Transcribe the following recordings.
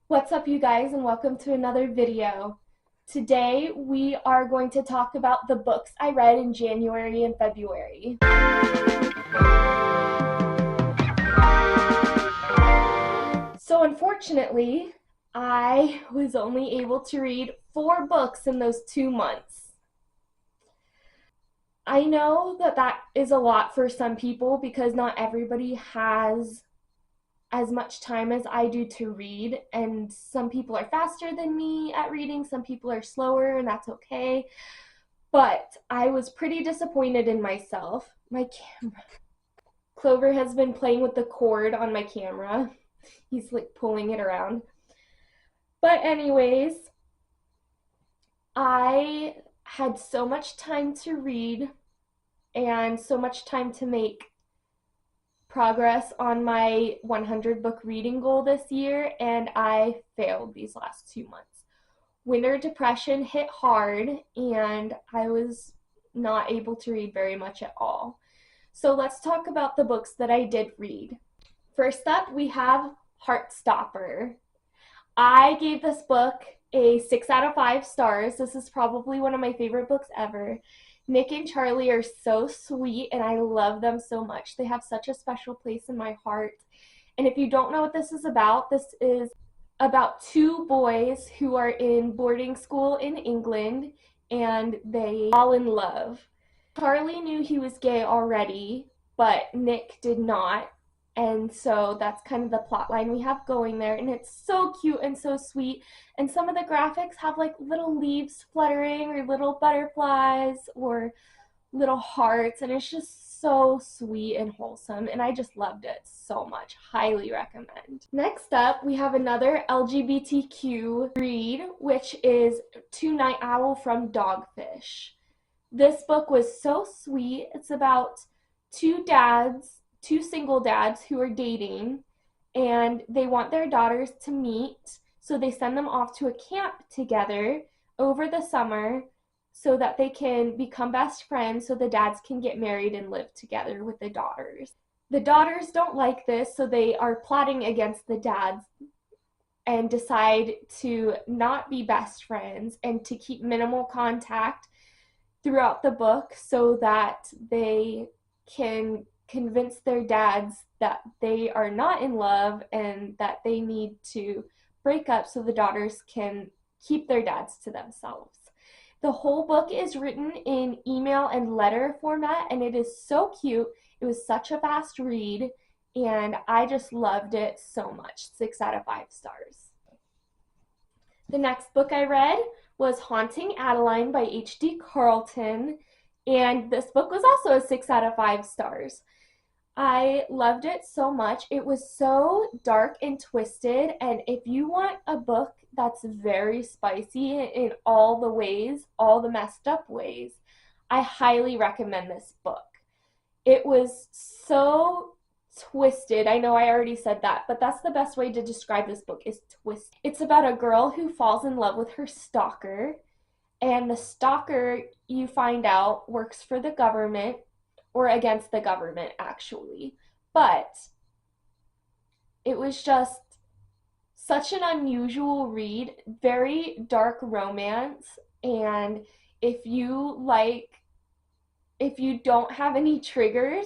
What's up, you guys, and welcome to another video. Today we are going to talk about the books I read in January and February. So unfortunately, I was only able to read 4 books in those 2 months. I know that is a lot for some people because not everybody has as much time as I do to read, and some people are faster than me at reading, some people are slower, and that's okay. But I was pretty disappointed in myself. My camera. Clover has been playing with the cord on my camera. He's like pulling it around. But anyways, I had so much time to read and so much time to make progress on my 100 book reading goal this year, and I failed these last 2 months. Winter depression hit hard, and I was not able to read very much at all. So let's talk about the books that I did read. First up, we have Heartstopper. I gave this book a 6 out of 5 stars. This is probably one of my favorite books ever. Nick and Charlie are so sweet, and I love them so much. They have such a special place in my heart. And if you don't know what this is about 2 boys who are in boarding school in England, and they fall in love. Charlie knew he was gay already, but Nick did not. And so that's kind of the plot line we have going there, and it's so cute and so sweet. And some of the graphics have like little leaves fluttering or little butterflies or little hearts, and it's just so sweet and wholesome, and I just loved it so much. Highly recommend. Next up, we have another LGBTQ read, which is Two Night Owl from Dogfish. This book was so sweet. It's about two single dads who are dating, and they want their daughters to meet, so they send them off to a camp together over the summer so that they can become best friends, so the dads can get married and live together with the daughters. The daughters don't like this, so they are plotting against the dads and decide to not be best friends and to keep minimal contact throughout the book so that they can convince their dads that they are not in love and that they need to break up so the daughters can keep their dads to themselves. The whole book is written in email and letter format, and it is so cute. It was such a fast read, and I just loved it so much. 6 out of 5 stars. The next book I read was Haunting Adeline by H.D. Carlton, and this book was also a 6 out of 5 stars. I loved it so much. It was so dark and twisted, and if you want a book that's very spicy in all the ways, all the messed up ways, I highly recommend this book. It was so twisted. I know I already said that, but that's the best way to describe this book, is twist. It's about a girl who falls in love with her stalker, and the stalker, you find out, works for the government, or against the government, actually. But it was just such an unusual read, very dark romance, and if you don't have any triggers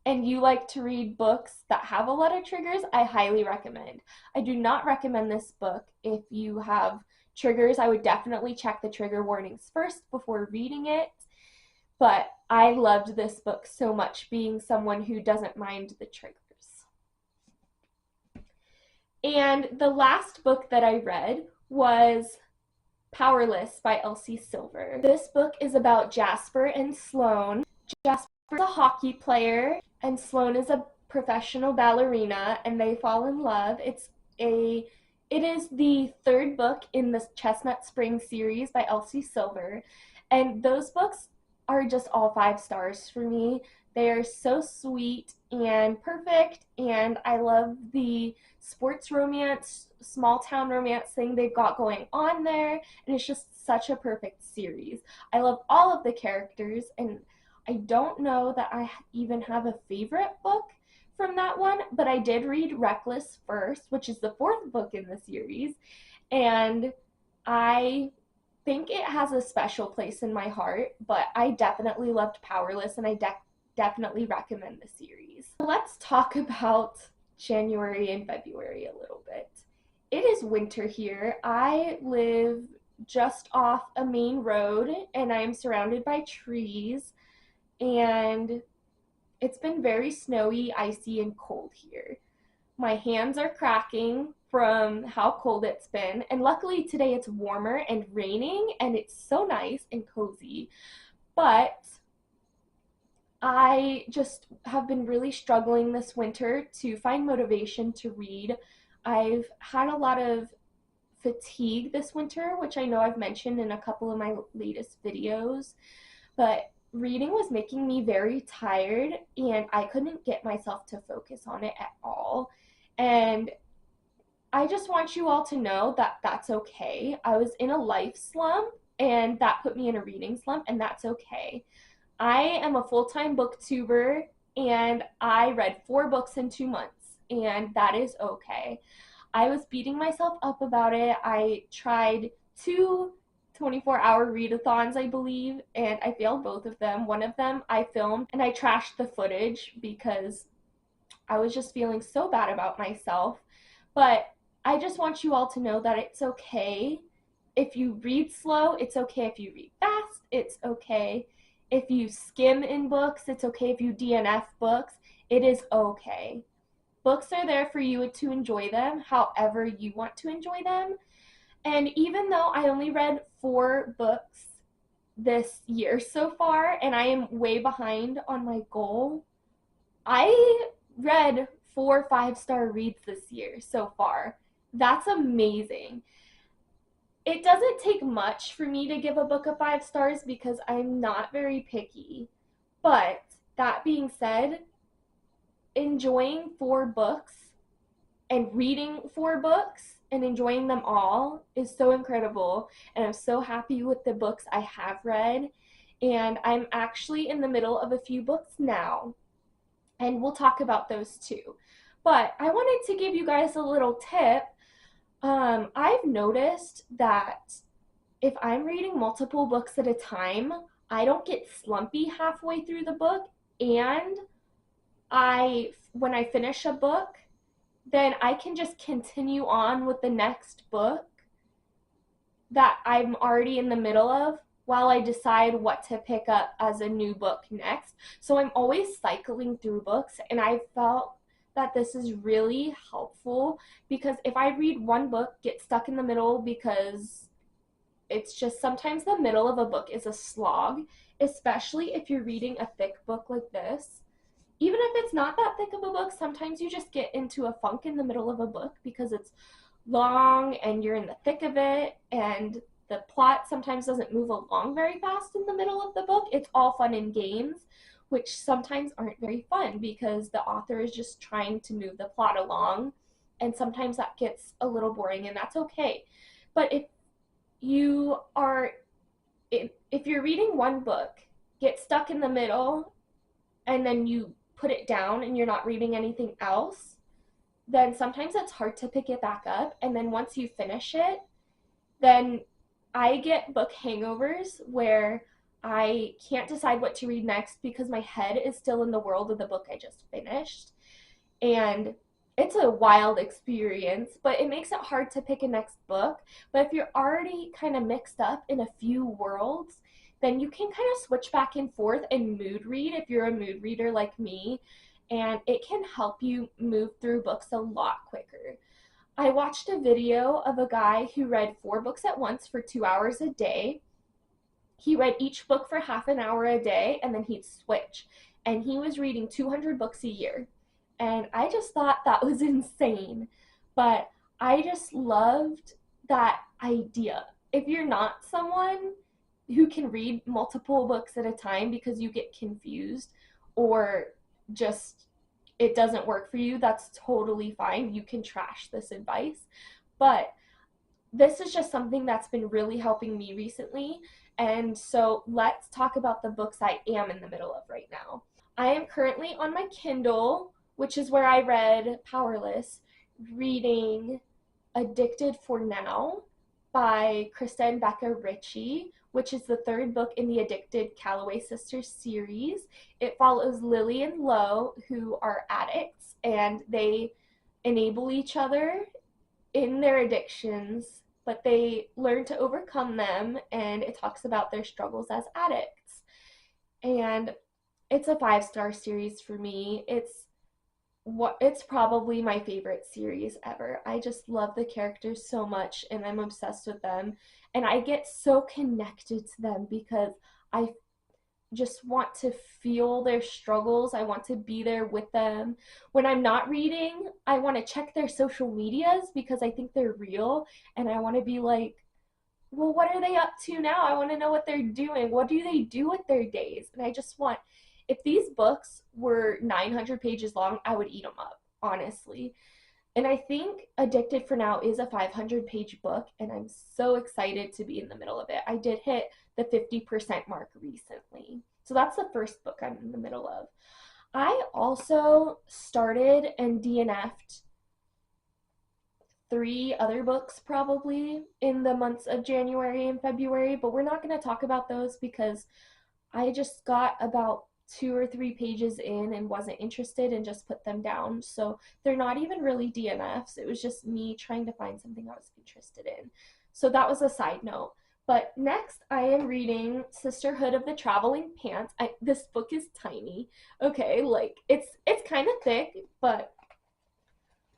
and you like to read books that have a lot of triggers, I highly recommend. I do not recommend this book if you have triggers. I would definitely check the trigger warnings first before reading it. But I loved this book so much, being someone who doesn't mind the triggers. And the last book that I read was Powerless by Elsie Silver. This book is about Jasper and Sloane. Jasper is a hockey player, and Sloane is a professional ballerina, and they fall in love. It is the 3rd book in the Chestnut Spring series by Elsie Silver, and those books are just all 5 stars for me. They are so sweet and perfect, and I love the sports romance, small town romance thing they've got going on there, and it's just such a perfect series. I love all of the characters, and I don't know that I even have a favorite book from that one, but I did read Reckless first, which is the fourth book in the series, and I think it has a special place in my heart, but I definitely loved Powerless, and I definitely recommend the series. Let's talk about January and February a little bit. It is winter here. I live just off a main road and I am surrounded by trees, and it's been very snowy, icy, and cold here. My hands are cracking from how cold it's been, and luckily today it's warmer and raining and it's so nice and cozy. But I just have been really struggling this winter to find motivation to read. I've had a lot of fatigue this winter, which I know I've mentioned in a couple of my latest videos, but reading was making me very tired and I couldn't get myself to focus on it at all. And I just want you all to know that that's okay. I was in a life slump and that put me in a reading slump, and that's okay. I am a full-time booktuber and I read 4 books in 2 months, and that is okay. I was beating myself up about it. I tried 2 24-hour readathons, I believe, and I failed both of them. One of them I filmed and I trashed the footage because I was just feeling so bad about myself. But I just want you all to know that it's okay if you read slow, it's okay if you read fast, it's okay if you skim in books, it's okay if you DNF books, it is okay. Books are there for you to enjoy them however you want to enjoy them. And even though I only read 4 books this year so far, and I am way behind on my goal, I read 4 5-star reads this year so far. That's amazing. It doesn't take much for me to give a book a 5 stars because I'm not very picky. But that being said, enjoying 4 books and reading 4 books and enjoying them all is so incredible. And I'm so happy with the books I have read. And I'm actually in the middle of a few books now, and we'll talk about those too. But I wanted to give you guys a little tip. I've noticed that if I'm reading multiple books at a time, I don't get slumpy halfway through the book, and when I finish a book, then I can just continue on with the next book that I'm already in the middle of while I decide what to pick up as a new book next. So I'm always cycling through books, and I felt that this is really helpful because if I read one book, get stuck in the middle because it's just sometimes the middle of a book is a slog, especially if you're reading a thick book like this. Even if it's not that thick of a book, sometimes you just get into a funk in the middle of a book because it's long and you're in the thick of it, and the plot sometimes doesn't move along very fast in the middle of the book. It's all fun and games, which sometimes aren't very fun because the author is just trying to move the plot along, and sometimes that gets a little boring, and that's okay. But you are if you're reading one book, get stuck in the middle, and then you put it down and you're not reading anything else, then sometimes it's hard to pick it back up. And then once you finish it, then I get book hangovers where I can't decide what to read next because my head is still in the world of the book I just finished. And it's a wild experience, but it makes it hard to pick a next book. But if you're already kind of mixed up in a few worlds, then you can kind of switch back and forth and mood read if you're a mood reader like me, and it can help you move through books a lot quicker. I watched a video of a guy who read 4 books at once for 2 hours a day. He read each book for half an hour a day, and then he'd switch. And he was reading 200 books a year. And I just thought that was insane. But I just loved that idea. If you're not someone who can read multiple books at a time because you get confused or just it doesn't work for you, that's totally fine. You can trash this advice. But this is just something that's been really helping me recently. And so let's talk about the books I am in the middle of right now. I am currently on my Kindle which is where I read Powerless, reading Addicted for Now by Krista and Becca Ritchie, which is the third book in the Addicted Calloway Sisters series. It follows Lily and Lo, who are addicts, and they enable each other in their addictions, but they learn to overcome them, and it talks about their struggles as addicts. And it's a 5-star series for me. It's probably my favorite series ever. I just love the characters so much and I'm obsessed with them. And I get so connected to them because I just want to feel their struggles. I want to be there with them. When I'm not reading, I want to check their social medias because I think they're real and I want to be like, well, what are they up to now? I want to know what they're doing. What do they do with their days? And I just want, if these books were 900 pages long, I would eat them up, honestly. And I think Addicted for Now is a 500-page book, and I'm so excited to be in the middle of it. I did hit the 50% mark recently. So that's the first book I'm in the middle of. I also started and DNF'd 3 other books probably in the months of January and February, but we're not going to talk about those because I just got about 2 or 3 pages in and wasn't interested and just put them down. So they're not even really DNFs. It was just me trying to find something I was interested in. So that was a side note. But next, I am reading Sisterhood of the Traveling Pants. This book is tiny. Okay, like it's kind of thick, but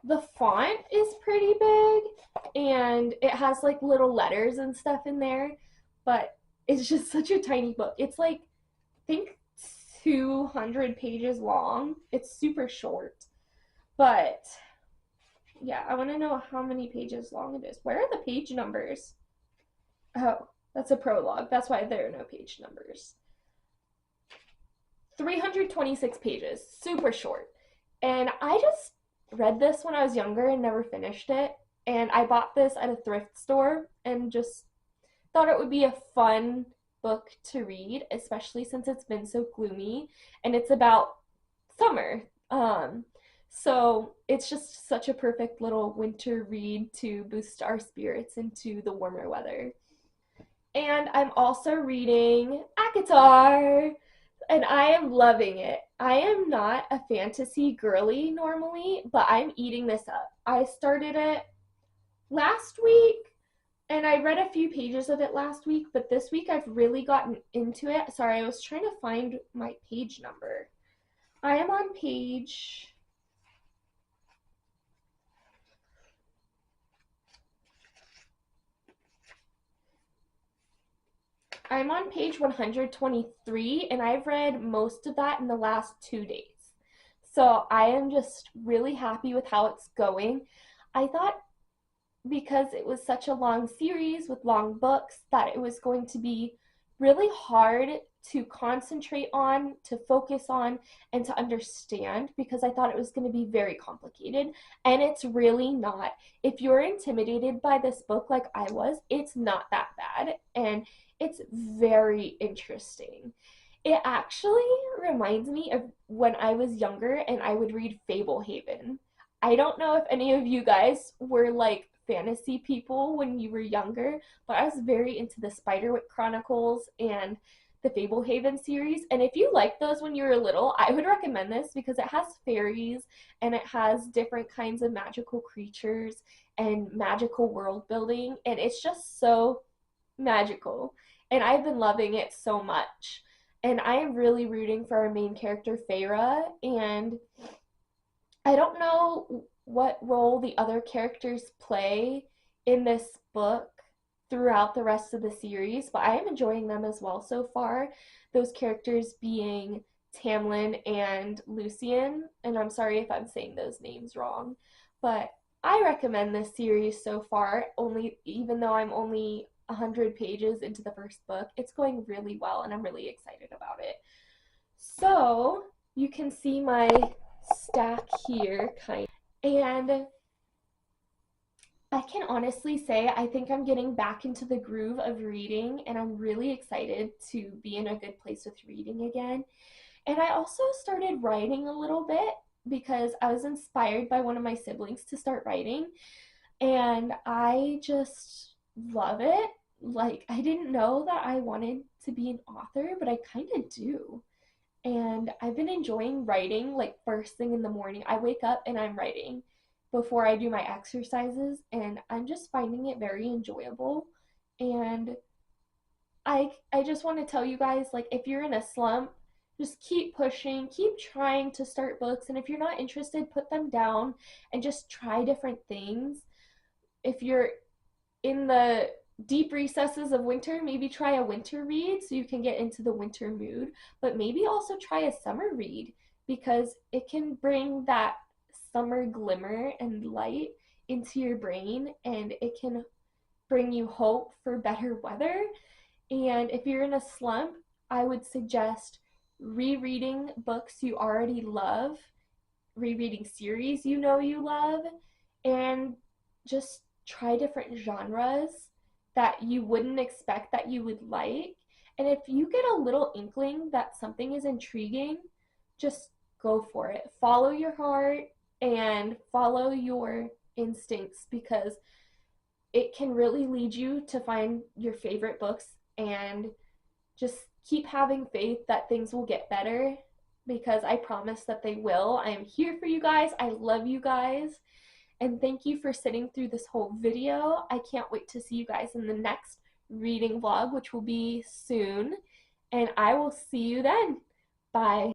the font is pretty big and it has like little letters and stuff in there, but it's just such a tiny book. It's like, I think 200 pages long. It's super short. But yeah, I want to know how many pages long it is. Where are the page numbers? Oh, that's a prologue. That's why there are no page numbers. 326 pages. Super short. And I just read this when I was younger and never finished it. And I bought this at a thrift store and just thought it would be a fun book to read, especially since it's been so gloomy and it's about summer. So it's just such a perfect little winter read to boost our spirits into the warmer weather. And I'm also reading ACOTAR, and I am loving it. I am not a fantasy girly normally, but I'm eating this up. I started it last week and I read a few pages of it last week, but this week I've really gotten into it. Sorry, I was trying to find my page number. I am on page I'm on page 123 and I've read most of that in the last 2 days. So I am just really happy with how it's going. I thought because it was such a long series with long books that it was going to be really hard to concentrate on, to focus on, and to understand because I thought it was going to be very complicated. And it's really not. If you're intimidated by this book like I was, it's not that bad. And it's very interesting. It actually reminds me of when I was younger and I would read Fablehaven. I don't know if any of you guys were like fantasy people when you were younger, but I was very into the Spiderwick Chronicles and the Fablehaven series. And if you liked those when you were little, I would recommend this because it has fairies and it has different kinds of magical creatures and magical world building. And it's just so magical. And I've been loving it so much. And I am really rooting for our main character, Feyre. And I don't know what role the other characters play in this book throughout the rest of the series, but I am enjoying them as well so far. Those characters being Tamlin and Lucian, and I'm sorry if I'm saying those names wrong, but I recommend this series so far, only even though I'm only 100 pages into the first book. It's going really well and I'm really excited about it. So you can see my stack here kind of. And I can honestly say I think I'm getting back into the groove of reading and I'm really excited to be in a good place with reading again. And I also started writing a little bit because I was inspired by one of my siblings to start writing, and I just love it. Like, I didn't know that I wanted to be an author, but I kind of do. And I've been enjoying writing like first thing in the morning. I wake up and I'm writing before I do my exercises, and I'm just finding it very enjoyable. And I just want to tell you guys, like, if you're in a slump, just keep pushing, keep trying to start books, and if you're not interested, put them down and just try different things. If you're in the deep recesses of winter, maybe try a winter read so you can get into the winter mood, but maybe also try a summer read because it can bring that summer glimmer and light into your brain, and it can bring you hope for better weather. And if you're in a slump, I would suggest rereading books you already love, rereading series you know you love, and just try different genres that you wouldn't expect that you would like. And if you get a little inkling that something is intriguing, just go for it. Follow your heart and follow your instincts because it can really lead you to find your favorite books, and just keep having faith that things will get better because I promise that they will. I am here for you guys. I love you guys. And thank you for sitting through this whole video. I can't wait to see you guys in the next reading vlog, which will be soon. And I will see you then. Bye.